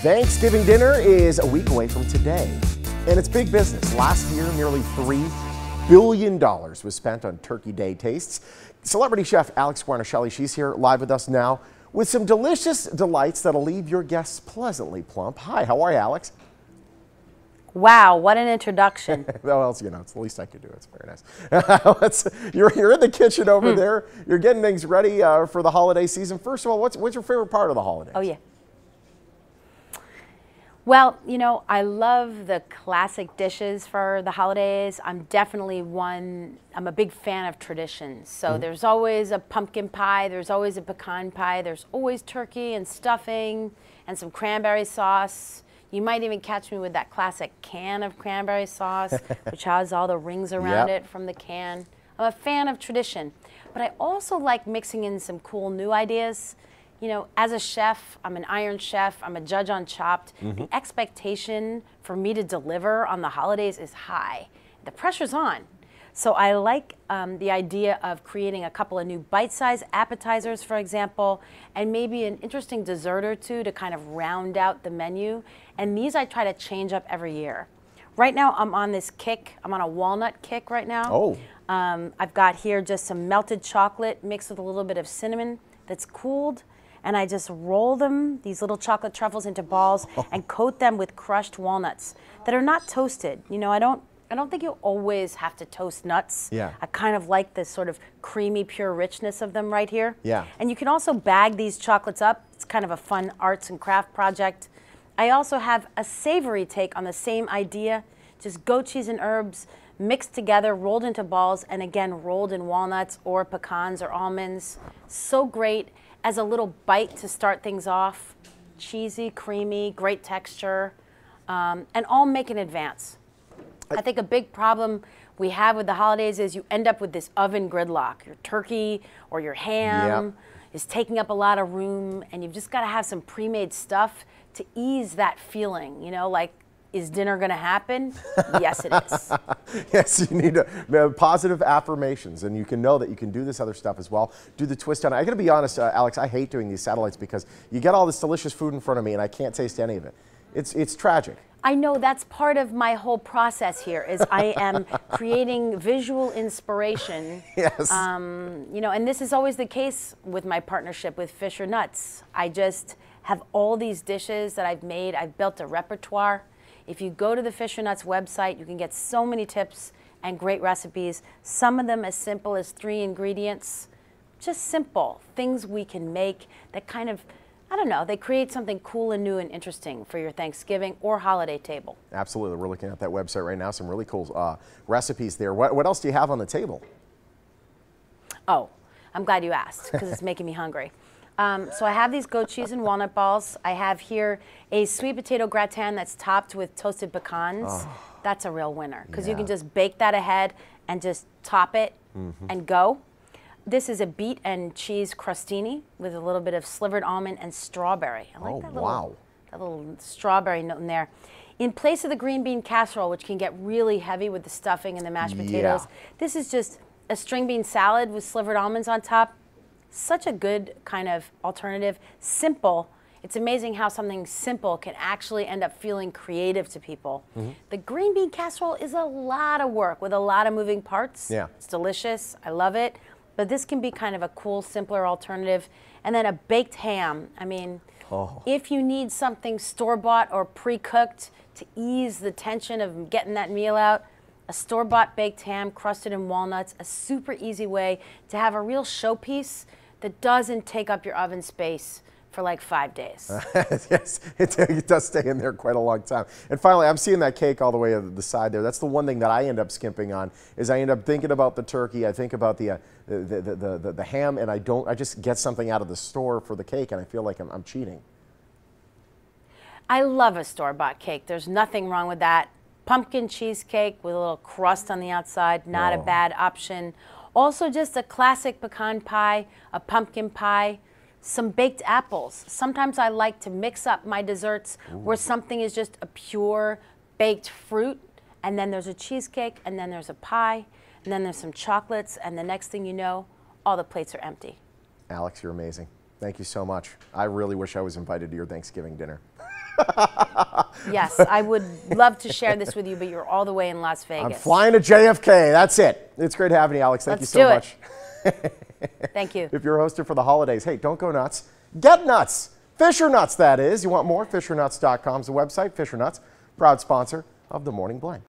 Thanksgiving dinner is a week away from today, and it's big business. Last year, nearly $3 billion was spent on Turkey Day tastes. Celebrity chef Alex Guarnaschelli, she's here live with us now with some delicious delights that'll leave your guests pleasantly plump. Hi, how are you, Alex? Wow, what an introduction. Well, it's the least I could do. It's very nice. You're in the kitchen over there. You're getting things ready for the holiday season. First of all, what's your favorite part of the holidays? Oh, yeah. Well, you know, I love the classic dishes for the holidays. I'm a big fan of traditions. So there's always a pumpkin pie, there's always a pecan pie, there's always turkey and stuffing and some cranberry sauce. You might even catch me with that classic can of cranberry sauce, which has all the rings around it from the can. I'm a fan of tradition, but I also like mixing in some cool new ideas. You know, as a chef, I'm an Iron Chef, I'm a judge on Chopped. The expectation for me to deliver on the holidays is high. The pressure's on. So I like the idea of creating a couple of new bite-sized appetizers, for example, and maybe an interesting dessert or two to kind of round out the menu. And these I try to change up every year. Right now I'm on this kick, I'm on a walnut kick right now. Oh. I've got here just some melted chocolate mixed with a little bit of cinnamon that's cooled. And I just roll them, these little chocolate truffles, into balls and coat them with crushed walnuts that are not toasted. You know, I don't think you always have to toast nuts. Yeah. I kind of like this sort of creamy, pure richness of them right here. Yeah. And you can also bag these chocolates up. It's kind of a fun arts and craft project. I also have a savory take on the same idea, just goat cheese and herbs mixed together, rolled into balls, and again, rolled in walnuts or pecans or almonds. So great as a little bite to start things off. Cheesy, creamy, great texture, and all make in advance. I think a big problem we have with the holidays is you end up with this oven gridlock. Your turkey or your ham is taking up a lot of room, and you've just got to have some pre-made stuff to ease that feeling, you know, like, is dinner going to happen? Yes, it is. Yes, you need positive affirmations, and you can know that you can do this other stuff as well. Do the twist on it. I got to be honest, Alex, I hate doing these satellites because you get all this delicious food in front of me, and I can't taste any of it. It's tragic. I know that's part of my whole process here is I am creating visual inspiration. Yes. You know, and this is always the case with my partnership with Fisher Nuts. I just have all these dishes that I've made. I've built a repertoire. If you go to the Fisher Nuts website, you can get so many tips and great recipes. Some of them as simple as 3 ingredients. Just simple things we can make that kind of, I don't know, they create something cool and new and interesting for your Thanksgiving or holiday table. Absolutely. We're looking at that website right now. Some really cool recipes there. What else do you have on the table? Oh, I'm glad you asked because it's making me hungry. So I have these goat cheese and walnut balls. I have here a sweet potato gratin that's topped with toasted pecans. Oh. That's a real winner because you can just bake that ahead and just top it and go. This is a beet and cheese crostini with a little bit of slivered almond and strawberry. I like that little strawberry note in there. In place of the green bean casserole, which can get really heavy with the stuffing and the mashed potatoes, this is just a string bean salad with slivered almonds on top. Such a good kind of alternative. Simple. It's amazing how something simple can actually end up feeling creative to people. The green bean casserole is a lot of work with a lot of moving parts. Yeah. It's delicious. I love it. But this can be kind of a cool, simpler alternative. And then a baked ham. I mean, if you need something store-bought or pre-cooked to ease the tension of getting that meal out, a store-bought baked ham crusted in walnuts, a super easy way to have a real showpiece that doesn't take up your oven space for like 5 days. Yes, it does stay in there quite a long time. And finally, I'm seeing that cake all the way to the side there. That's the one thing that I end up skimping on, is I end up thinking about the turkey, I think about the ham, and I just get something out of the store for the cake, and I feel like I'm cheating. I love a store-bought cake. There's nothing wrong with that. Pumpkin cheesecake with a little crust on the outside, not a bad option. Also just a classic pecan pie, a pumpkin pie, some baked apples. Sometimes I like to mix up my desserts where something is just a pure baked fruit, and then there's a cheesecake, and then there's a pie, and then there's some chocolates, and the next thing you know, all the plates are empty. Alex, you're amazing. Thank you so much. I really wish I was invited to your Thanksgiving dinner. Yes, I would love to share this with you, but you're all the way in Las Vegas. I'm flying to JFK. That's it. It's great having you, Alex. Thank you so much. Thank you. If you're hosted for the holidays, hey, don't go nuts. Get nuts. Fisher Nuts, that is. You want more? FisherNuts.com is the website. Fisher Nuts, proud sponsor of The Morning Blend.